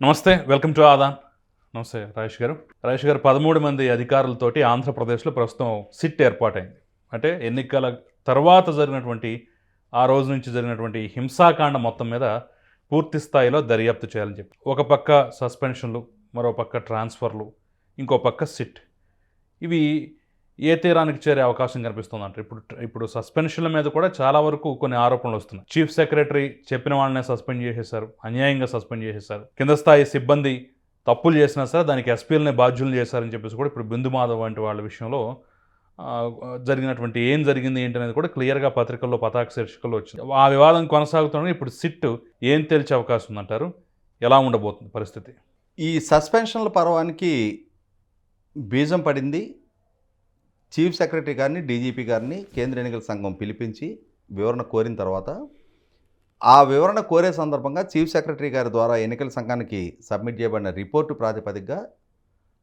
నమస్తే, welcome to Aadan. నమస్తే రాజేష్ గారు. 13 మంది అధికారులతోటి ఆంధ్రప్రదేశ్లో ప్రస్తుతం సిట్ ఏర్పాటైంది. అంటే ఎన్నికల తర్వాత జరిగినటువంటి ఆ రోజు నుంచి జరిగినటువంటి హింసాకాండ మొత్తం మీద పూర్తి స్థాయిలో దర్యాప్తు చేయాలని చెప్పి ఒక పక్క సస్పెన్షన్లు, మరో పక్క ట్రాన్స్ఫర్లు, ఇంకో పక్క సిట్. ఇవి ఏ తీరానికి చేరే అవకాశం కనిపిస్తుందంట. ఇప్పుడు సస్పెన్షన్ల మీద కూడా చాలా వరకు కొన్ని ఆరోపణలు వస్తున్నాయి. చీఫ్ సెక్రటరీ చెప్పిన వాళ్ళనే సస్పెండ్ చేసేశారు, అన్యాయంగా సస్పెండ్ చేసేశారు. కింద స్థాయి సిబ్బంది తప్పులు చేసినా సరే దానికి ఎస్పీలనే బాధ్యులు చేశారని చెప్పేసి కూడా ఇప్పుడు బిందు మాధవ్ వంటి వాళ్ళ విషయంలో జరిగినటువంటి ఏం జరిగింది ఏంటి అనేది కూడా క్లియర్గా పత్రికల్లో పతాక శీర్షికల్లో వచ్చింది. ఆ వివాదం కొనసాగుతుండగా ఇప్పుడు సిట్ ఏం తేల్చే అవకాశం ఉందంటారు? ఎలా ఉండబోతుంది పరిస్థితి? ఈ సస్పెన్షన్ల పర్వానికి బీజం పడింది. చీఫ్ సెక్రటరీ గారిని, డీజీపీ గారిని కేంద్ర ఎన్నికల సంఘం పిలిపించి వివరణ కోరిన తర్వాత ఆ వివరణ కోరే సందర్భంగా చీఫ్ సెక్రటరీ గారి ద్వారా ఎన్నికల సంఘానికి సబ్మిట్ చేయబడిన రిపోర్టు ప్రాతిపదికగా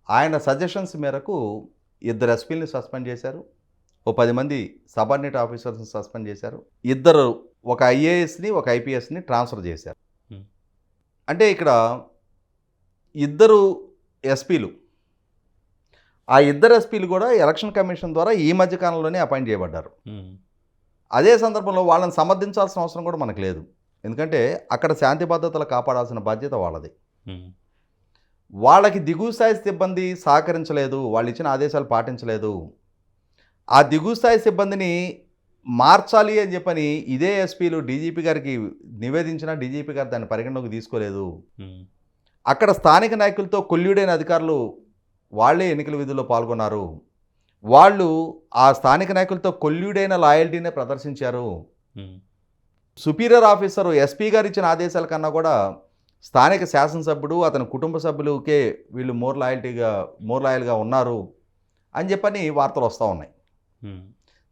ఆయన సజెషన్స్ మేరకు 2 ఎస్పీలని సస్పెండ్ చేశారు, 10 మంది సబార్డినేట్ ఆఫీసర్స్ని సస్పెండ్ చేశారు, 2 ఒక ఐఏఎస్ని, ఒక ఐపీఎస్ని ట్రాన్స్ఫర్ చేశారు. అంటే ఇక్కడ 2 ఎస్పీలు, ఆ 2 ఎస్పీలు కూడా ఎలక్షన్ కమిషన్ ద్వారా ఈ మధ్యకాలంలోనే అపాయింట్ చేయబడ్డారు. అదే సందర్భంలో వాళ్ళని సమర్థించాల్సిన అవసరం కూడా మనకు లేదు. ఎందుకంటే అక్కడ శాంతి భద్రతలు కాపాడాల్సిన బాధ్యత వాళ్ళది. వాళ్ళకి దిగువ స్థాయి సిబ్బంది సహకరించలేదు, వాళ్ళు ఇచ్చిన ఆదేశాలు పాటించలేదు. ఆ దిగువ స్థాయి సిబ్బందిని మార్చాలి అని చెప్పని ఇదే ఎస్పీలు డీజీపీ గారికి నివేదించినా డీజీపీ గారు దాన్ని పరిగణలోకి తీసుకోలేదు. అక్కడ స్థానిక నాయకులతో కొల్లుడైన అధికారులు వాళ్ళే ఎన్నికల విధుల్లో పాల్గొన్నారు. వాళ్ళు ఆ స్థానిక నాయకులతో కొల్లుడైన లాయల్టీనే ప్రదర్శించారు. సుపీరియర్ ఆఫీసరు ఎస్పీ గారు ఇచ్చిన ఆదేశాల కన్నా కూడా స్థానిక శాసనసభ్యుడు, అతని కుటుంబ సభ్యులకే వీళ్ళు మోర్ లాయల్గా ఉన్నారు అని చెప్పని వార్తలు వస్తూ ఉన్నాయి.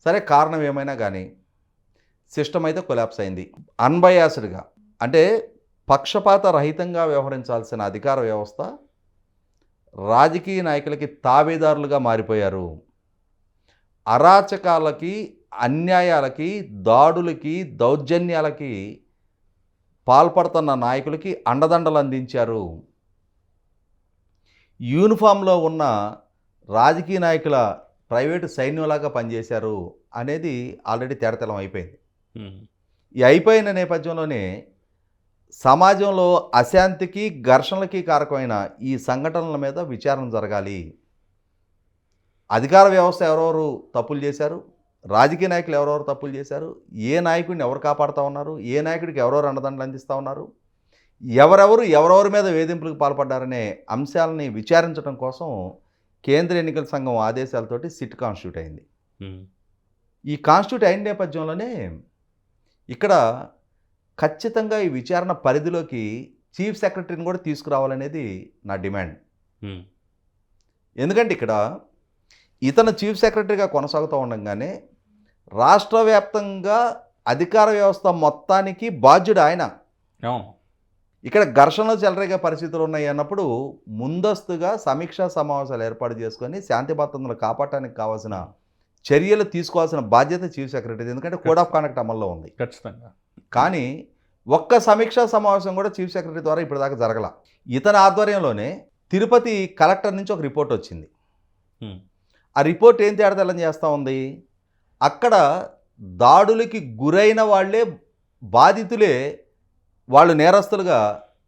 సరే, కారణం ఏమైనా కానీ సిస్టమ్ అయితే కొలాప్స్ అయింది. అన్బయాస్డ్గా అంటే పక్షపాత రహితంగా వ్యవహరించాల్సిన అధికార వ్యవస్థ రాజకీయ నాయకులకి తాబేదారులుగా మారిపోయారు. అరాచకాలకి, అన్యాయాలకి, దాడులకి, దౌర్జన్యాలకి పాల్పడుతున్న నాయకులకి అండదండలు అందించారు. యూనిఫామ్లో ఉన్న రాజకీయ నాయకుల ప్రైవేటు సైన్యంలాగా పనిచేశారు అనేది ఆల్రెడీ తేటతెల్లం అయిపోయింది. ఈ అయిపోయిన నేపథ్యంలోనే సమాజంలో అశాంతికి, ఘర్షణలకి కారకమైన ఈ సంఘటనల మీద విచారణ జరగాలి. అధికార వ్యవస్థ ఎవరెవరు తప్పులు చేశారు, రాజకీయ నాయకులు ఎవరెవరు తప్పులు చేశారు, ఏ నాయకుడిని ఎవరు కాపాడుతూ ఉన్నారు, ఏ నాయకుడికి ఎవరెవరు అండదండలు అందిస్తూ ఉన్నారు, ఎవరెవరి మీద వేధింపులకు పాల్పడ్డారనే అంశాలని విచారించడం కోసం కేంద్ర ఎన్నికల సంఘం ఆదేశాలతోటి సిట్ కాన్స్టిట్యూట్ అయింది. ఈ కాన్స్టిట్యూట్ అయిన నేపథ్యంలోనే ఇక్కడ ఖచ్చితంగా ఈ విచారణ పరిధిలోకి చీఫ్ సెక్రటరీని కూడా తీసుకురావాలనేది నా డిమాండ్. ఎందుకంటే ఇక్కడ ఇతను చీఫ్ సెక్రటరీగా కొనసాగుతూ ఉండగానే రాష్ట్ర వ్యాప్తంగా అధికార వ్యవస్థ మొత్తానికి బాధ్యుడు ఆయన. ఇక్కడ ఘర్షణలు చెలరేగే పరిస్థితులు ఉన్నాయి అన్నప్పుడు ముందస్తుగా సమీక్షా సమావేశాలు ఏర్పాటు చేసుకొని శాంతి భద్రతలు కాపాడటానికి కావాల్సిన చర్యలు తీసుకోవాల్సిన బాధ్యత చీఫ్ సెక్రటరీ. ఎందుకంటే కోడ్ ఆఫ్ కాండక్ట్ అమల్లో ఉంది ఖచ్చితంగా. కానీ ఒక్క సమీక్షా సమావేశం కూడా చీఫ్ సెక్రటరీ ద్వారా ఇప్పటిదాకా జరగల. ఇతని ఆధ్వర్యంలోనే తిరుపతి కలెక్టర్ నుంచి ఒక రిపోర్ట్ వచ్చింది. ఆ రిపోర్ట్ ఏం తేడతెల్లం చేస్తూ ఉంది, అక్కడ దాడులకి గురైన వాళ్ళే బాధితులే, వాళ్ళు నేరస్తులుగా,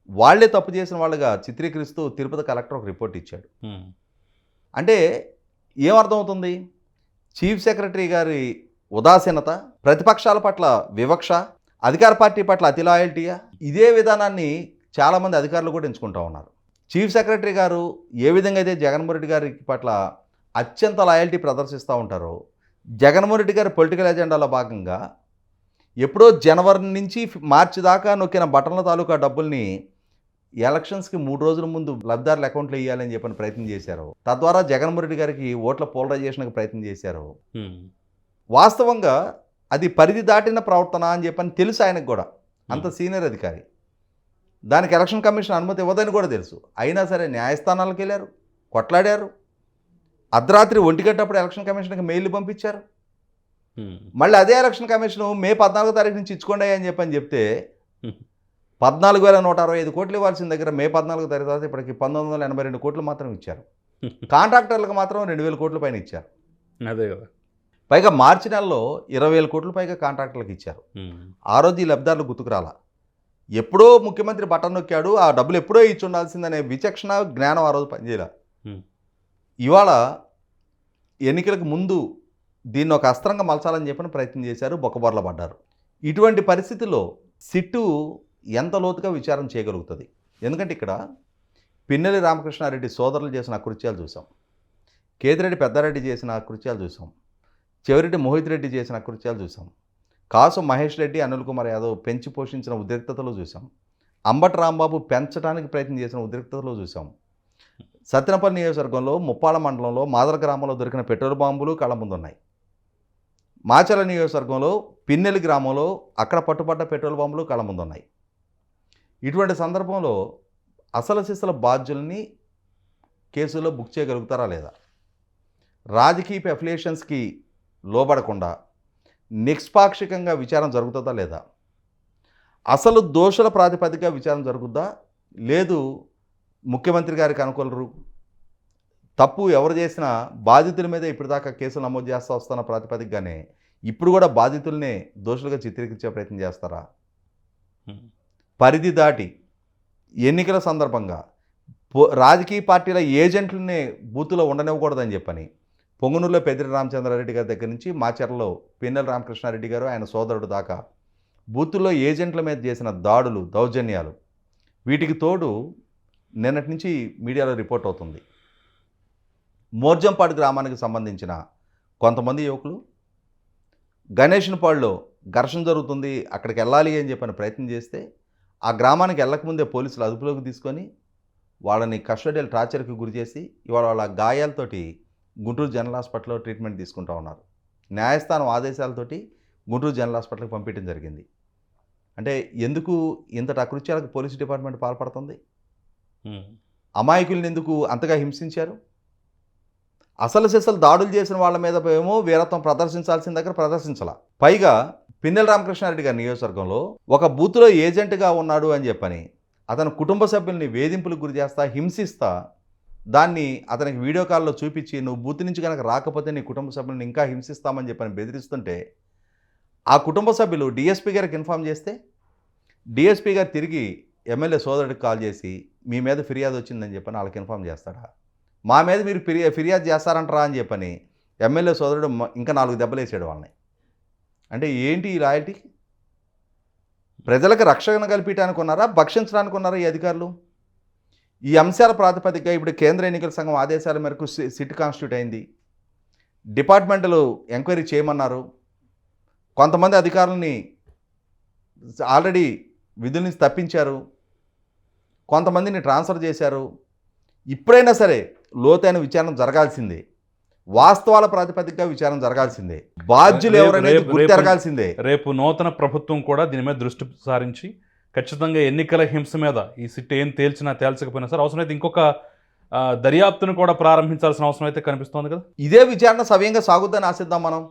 వాళ్ళే తప్పు చేసిన వాళ్ళుగా చిత్రీకరిస్తూ తిరుపతి కలెక్టర్ ఒక రిపోర్ట్ ఇచ్చాడు. అంటే ఏమర్థమవుతుంది? చీఫ్ సెక్రటరీ గారి ఉదాసీనత, ప్రతిపక్షాల పట్ల వివక్ష, అధికార పార్టీ పట్ల అతి లాయల్టీయా? ఇదే విధానాన్ని చాలామంది అధికారులు కూడా ఎంచుకుంటూ ఉన్నారు. చీఫ్ సెక్రటరీ గారు ఏ విధంగా అయితే జగన్మోహన్ రెడ్డి గారి పట్ల అత్యంత లాయల్టీ ప్రదర్శిస్తూ ఉంటారో, జగన్మోహన్ రెడ్డి గారి పొలిటికల్ ఎజెండాలో భాగంగా ఎప్పుడో జనవరి నుంచి మార్చి దాకా నొక్కిన బటన్ల తాలూకా డబ్బుల్ని ఎలక్షన్స్కి 3 రోజుల ముందు లబ్ధిదారుల అకౌంట్లో వేయాలని చెప్పని ప్రయత్నం చేశారు. తద్వారా జగన్మోహన్ రెడ్డి గారికి ఓట్ల పోలరైజేషన్కి ప్రయత్నం చేశారు. వాస్తవంగా అది పరిధి దాటిన ప్రవర్తన అని చెప్పని తెలుసు ఆయనకు కూడా, అంత సీనియర్ అధికారి. దానికి ఎలక్షన్ కమిషన్ అనుమతి ఇవ్వదని కూడా తెలుసు. అయినా సరే న్యాయస్థానాలకు వెళ్ళారు, కొట్లాడారు. అర్ధరాత్రి 1 గంటప్పుడు ఎలక్షన్ కమిషన్కి మెయిల్ పంపించారు. మళ్ళీ అదే ఎలక్షన్ కమిషన్ మే 14వ తారీఖు నుంచి ఇచ్చుకోండి అని చెప్తే 14,165 కోట్లు ఇవ్వాల్సిన దగ్గర మే 14 తర్వాత ఇప్పటికి 1982 కోట్లు మాత్రం ఇచ్చారు. కాంట్రాక్టర్లకు మాత్రం 2,000 కోట్ల పైన ఇచ్చారు. అదే కదా. పైగా మార్చి నెలలో 20,000 కోట్ల పైగా కాంట్రాక్టర్లకు ఇచ్చారు. ఆ రోజు ఈ లబ్ధిదారులు గుర్తుకు రాలా. ఎప్పుడో ముఖ్యమంత్రి బటన్ నొక్కాడు, ఆ డబ్బులు ఎప్పుడో ఇచ్చి ఉండాల్సిందనే విచక్షణ జ్ఞానం ఆ రోజు పనిచేయాల. ఇవాళ ఎన్నికలకు ముందు దీన్ని ఒక అస్త్రంగా మలచాలని చెప్పిన ప్రయత్నం చేశారు, బొక్కబొర్ల పడ్డారు. ఇటువంటి పరిస్థితుల్లో సిట్టు ఎంత లోతుగా విచారణ చేయగలుగుతుంది? ఎందుకంటే ఇక్కడ పిన్నెల్లి రామకృష్ణారెడ్డి సోదరులు చేసిన అకృత్యాలు చూసాం, కేతిరెడ్డి పెద్దారెడ్డి చేసిన అకృత్యాలు చూసాం, చెవిరెడ్డి మోహిత్ రెడ్డి చేసిన అకృత్యాలు చూసాం, కాసు మహేష్ రెడ్డి, అనిల్ కుమార్ యాదవ్ పెంచి పోషించిన ఉద్రిక్తతలో చూసాం, అంబటి రాంబాబు పెంచడానికి ప్రయత్నం చేసిన ఉద్రిక్తతలో చూసాం. సత్తెనపల్లి నియోజకవర్గంలో ముప్పాళ్ళ మండలంలో మాదర గ్రామంలో దొరికిన పెట్రోల్ బాంబులు కళ్ళ ముందు ఉన్నాయి. మాచర్ల నియోజకవర్గంలో పిన్నెల్లి గ్రామంలో అక్కడ పట్టుబడ్డ పెట్రోల్ బాంబులు కళ్ళ ముందు ఉన్నాయి. ఇటువంటి సందర్భంలో అసలు సిసల బాధ్యుల్ని కేసులో బుక్ చేయగలుగుతారా లేదా? రాజకీయ అఫిలియేషన్స్కి లోబడకుండా నిష్పాక్షికంగా విచారణ జరుగుతుందా లేదా? అసలు దోషుల ప్రాతిపదికగా విచారణ జరుగుద్దా? లేదు ముఖ్యమంత్రి గారికి అనుకూలరు, తప్పు ఎవరు చేసినా బాధితుల మీద ఇప్పటిదాకా కేసులు నమోదు చేస్తూ వస్తున్న ప్రాతిపదికగానే ఇప్పుడు కూడా బాధితులనే దోషులుగా చిత్రీకరించే ప్రయత్నం చేస్తారా? పరిధి దాటి ఎన్నికల సందర్భంగా రాజకీయ పార్టీల ఏజెంట్లనే బూతులో ఉండనివ్వకూడదని చెప్పని పొంగనూరులో పెద్దిరెడ్డి రామచంద్రారెడ్డి గారి దగ్గర నుంచి మాచర్లలో పిన్నెల్లి రామకృష్ణారెడ్డి గారు ఆయన సోదరుడు దాకా బూతుల్లో ఏజెంట్ల మీద చేసిన దాడులు, దౌర్జన్యాలు, వీటికి తోడు నిన్నటి నుంచి మీడియాలో రిపోర్ట్ అవుతుంది, మోర్జంపాడు గ్రామానికి సంబంధించిన కొంతమంది యువకులు గణేషన్పాడులో ఘర్షణ జరుగుతుంది, అక్కడికి వెళ్ళాలి అని చెప్పని ప్రయత్నం చేస్తే ఆ గ్రామానికి వెళ్ళకముందే పోలీసులు అదుపులోకి తీసుకొని వాళ్ళని కస్టడియల్ టార్చర్కి గురి చేసి ఇవాళ వాళ్ళ గాయాలతోటి గుంటూరు జనరల్ హాస్పిటల్లో ట్రీట్మెంట్ తీసుకుంటూ ఉన్నారు. న్యాయస్థానం ఆదేశాలతోటి గుంటూరు జనరల్ హాస్పిటల్కి పంపించడం జరిగింది. అంటే ఎందుకు ఇంతటి అకృత్యాలకు పోలీసు డిపార్ట్మెంట్ పాల్పడుతుంది? అమాయకుల్ని ఎందుకు అంతగా హింసించారు? అసలు సిసలు దాడులు చేసిన వాళ్ళ మీద ఏమో వీరత్వం ప్రదర్శించాల్సిన దగ్గర ప్రదర్శించాల. పైగా పిన్నెల్లి రామకృష్ణారెడ్డి గారి నియోజకవర్గంలో ఒక బూత్లో ఏజెంట్గా ఉన్నాడు అని చెప్పని అతని కుటుంబ సభ్యుల్ని వేధింపులకు గురి చేస్తా, హింసిస్తా, దాన్ని అతనికి వీడియో కాల్లో చూపించి నువ్వు బూత్ నుంచి కనుక రాకపోతే నీ కుటుంబ సభ్యులను ఇంకా హింసిస్తామని చెప్పని బెదిరిస్తుంటే ఆ కుటుంబ సభ్యులు డిఎస్పీ గారికి ఇన్ఫామ్ చేస్తే డిఎస్పీ గారు తిరిగి ఎమ్మెల్యే సోదరుడికి కాల్ చేసి మీ మీద ఫిర్యాదు వచ్చిందని చెప్పని వాళ్ళకి ఇన్ఫామ్ చేస్తాడా? మా మీద మీరు ఫిర్యాదు చేస్తారంటారా అని చెప్పని ఎమ్మెల్యే సోదరుడు ఇంకా 4 దెబ్బలు వేసాడు వాళ్ళని. అంటే ఏంటి ఈ లాయల్టీ? ప్రజలకు రక్షణ కల్పించడానికి ఉన్నారా, భక్షించడానికి ఉన్నారా ఈ అధికారులు? ఈ అంశాల ప్రాతిపదికగా ఇప్పుడు కేంద్ర ఎన్నికల సంఘం ఆదేశాల మేరకు సిట్ కాన్స్టిట్యూట్ అయింది, డిపార్ట్మెంటల్ ఎంక్వైరీ చేయమన్నారు, కొంతమంది అధికారులని ఆల్రెడీ విధుల నుంచి తప్పించారు, కొంతమందిని ట్రాన్స్ఫర్ చేశారు. ఇప్పుడైనా సరే లోతైన విచారణ జరగాల్సిందే, వాస్తవాల ప్రాతిపదికగా విచారణ జరగాల్సిందే, బాధ్యులు ఎవరనేది గుర్తెరగాల్సిందే. రేపు నూతన ప్రభుత్వం కూడా దీని మీద దృష్టి సారించి ఖచ్చితంగా ఎన్నికల హింస మీద ఈ సిట్ ఏం తేల్చకపోయినా సరే అవసరమైతే ఇంకొక దర్యాప్తును కూడా ప్రారంభించాల్సిన అవసరం అయితే కనిపిస్తోంది కదా. ఇదే విచారణ సవ్యంగా సాగుద్దని ఆశిద్దాం మనం.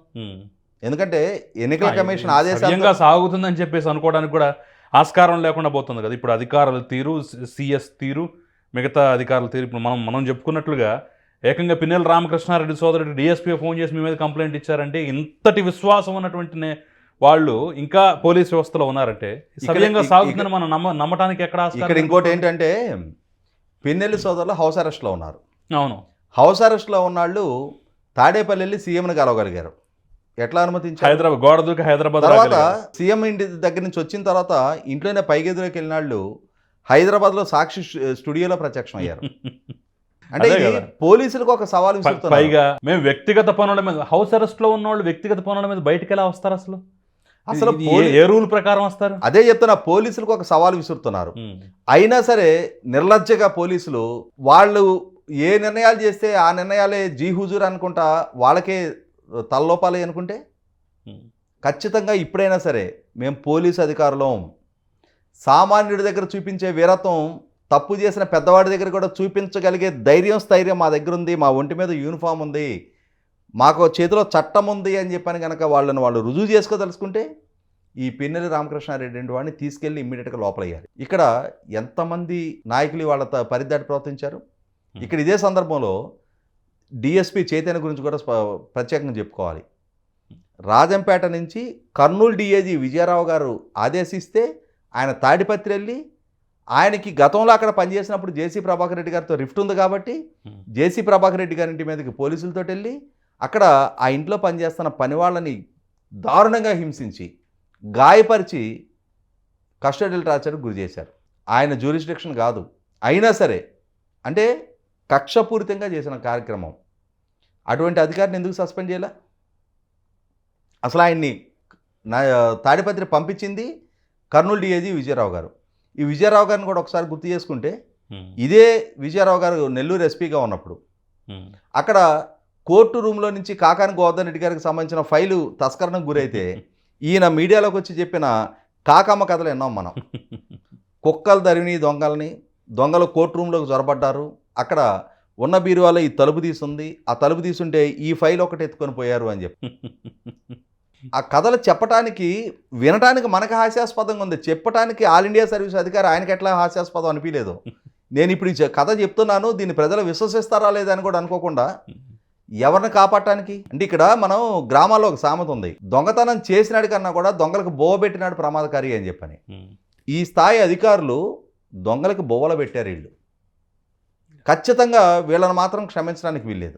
ఎందుకంటే ఎన్నికల కమిషన్ ఆదేశంగా సాగుతుందని చెప్పేసి అనుకోవడానికి కూడా ఆస్కారం లేకుండా పోతుంది కదా. ఇప్పుడు అధికారుల తీరు, సిఎస్ తీరు, మిగతా అధికారుల తీరు, ఇప్పుడు మనం చెప్పుకున్నట్లుగా ఏకంగా పిన్నెల్లి రామకృష్ణారెడ్డి సోదరుడు డిఎస్పీ ఫోన్ చేసి మీ మీద కంప్లైంట్ ఇచ్చారంటే ఇంతటి విశ్వాసం ఉన్నటువంటి వాళ్ళు ఇంకా పోలీస్ వ్యవస్థలో ఉన్నారంటే సవ్యంగా సాగుతుందని మనం నమ్మటానికి ఎక్కడ ఆస్కారం? ఇక్కడ ఇంకోటి ఏంటంటే పిన్నెల్లి సోదరులు హౌస్ అరెస్ట్లో ఉన్నారు. అవును, హౌస్ అరెస్ట్లో ఉన్నాళ్ళు తాడేపల్లి వెళ్ళి సీఎంని కలవగలిగారు. ఎట్లా అనుమతించారు? హైదరాబాద్ గోడ దూకి హైదరాబాద్. తర్వాత సీఎం ఇంటి దగ్గర నుంచి వచ్చిన తర్వాత ఇంట్లోనే పైగెదురుకి వెళ్ళిన వాళ్ళు హైదరాబాద్లో సాక్షి స్టూడియోలో ప్రత్యక్షం అయ్యారు. అంటే పోలీసులకు ఒక సవాల్ విసురుతున్నారు. పైగా మేము వ్యక్తిగత పనుల మీద, హౌస్ అరెస్ట్ లో ఉన్న వాళ్ళు వ్యక్తిగత పనుల మీద బయటకు ఎలా వస్తారు? అసలు ఏ రూల్ ప్రకారం వస్తారు? అదే చెప్తున్నా, పోలీసులకు ఒక సవాల్ విసురుతున్నారు. అయినా సరే నిర్లజ్జగా పోలీసులు వాళ్ళు ఏ నిర్ణయాలు చేస్తే ఆ నిర్ణయాలే జీ హుజూర్ అనుకుంటా వాళ్ళకే తలలోపాలి అనుకుంటే ఖచ్చితంగా ఇప్పుడైనా సరే మేము పోలీసు అధికారులం, సామాన్యుడి దగ్గర చూపించే వీరత్వం తప్పు చేసిన పెద్దవాడి దగ్గర కూడా చూపించగలిగే ధైర్యం, స్థైర్యం మా దగ్గర ఉంది, మా ఒంటి మీద యూనిఫామ్ ఉంది, మాకు చేతిలో చట్టం ఉంది అని చెప్పని కనుక వాళ్ళు రుజువు చేసుకోదలుచుకుంటే ఈ పిన్నెల్లి రామకృష్ణారెడ్డి అనే వాడిని తీసుకెళ్లి ఇమ్మీడియట్గా లోపలయ్యారు. ఇక్కడ ఎంతమంది నాయకులు వాళ్ళ పరిదాటి ప్రవర్తించారు. ఇక్కడ ఇదే సందర్భంలో డిఎస్పి చైతన్య గురించి కూడా ప్రత్యేకంగా చెప్పుకోవాలి. రాజంపేట నుంచి కర్నూలు డిఐజీ విజయరావు గారు ఆదేశిస్తే ఆయన తాడిపత్రి వెళ్ళి ఆయనకి గతంలో అక్కడ పనిచేసినప్పుడు జేసీ ప్రభాకర్ రెడ్డి గారితో రిఫ్ట్ ఉంది కాబట్టి జేసీ ప్రభాకర్ రెడ్డి గారి ఇంటి మీదకి పోలీసులతో వెళ్ళి అక్కడ ఆ ఇంట్లో పనిచేస్తున్న పని వాళ్ళని దారుణంగా హింసించి గాయపరిచి కస్టడియల్ టార్చర్కి గురి చేశారు. ఆయన జ్యూరిస్డిక్షన్ కాదు, అయినా సరే అంటే కక్షపూరితంగా చేసిన కార్యక్రమం. అటువంటి అధికారిని ఎందుకు సస్పెండ్ చేయాల? అసలు ఆయన్ని తాడిపత్రి పంపించింది కర్నూలు డిఐజీ విజయరావు గారు. ఈ విజయరావు గారిని కూడా ఒకసారి గుర్తు చేసుకుంటే ఇదే విజయరావు గారు నెల్లూరు ఎస్పీగా ఉన్నప్పుడు అక్కడ కోర్టు రూమ్లో నుంచి కాకాని గోవర్ధన్ రెడ్డి గారికి సంబంధించిన ఫైలు తస్కరణకు గురైతే ఈయన మీడియాలోకి వచ్చి చెప్పిన కాకమ్మ కథలు విన్నాం మనం. కుక్కలు తరిమి దొంగలు కోర్టు రూమ్లోకి జొరబడ్డారు, అక్కడ ఉన్న బీరువాలో ఈ తలుపు తీసుంది, ఆ తలుపు తీసుంటే ఈ ఫైల్ ఒకటి ఎత్తుకొని పోయారు అని చెప్పి ఆ కథలు చెప్పటానికి వినటానికి మనకు హాస్యాస్పదంగా ఉంది, చెప్పటానికి ఆల్ ఇండియా సర్వీస్ అధికారి ఆయనకి ఎట్లా హాస్యాస్పదం అనిపించలేదు. నేను ఇప్పుడు ఈ కథ చెప్తున్నాను, దీన్ని ప్రజలు విశ్వసిస్తారా లేదా అని కూడా అనుకోకుండా ఎవరిని కాపాడటానికి అంటే ఇక్కడ మనం గ్రామాల్లో ఒక సామెత ఉంది, దొంగతనం చేసినాడు కన్నా కూడా దొంగలకు బోవ పెట్టినాడు ప్రమాదకారి అని చెప్పని. ఈ స్థాయి అధికారులు దొంగలకు బోవలు పెట్టారు. వీళ్ళు ఖచ్చితంగా వీళ్ళని మాత్రం క్షమించడానికి వీల్లేదు.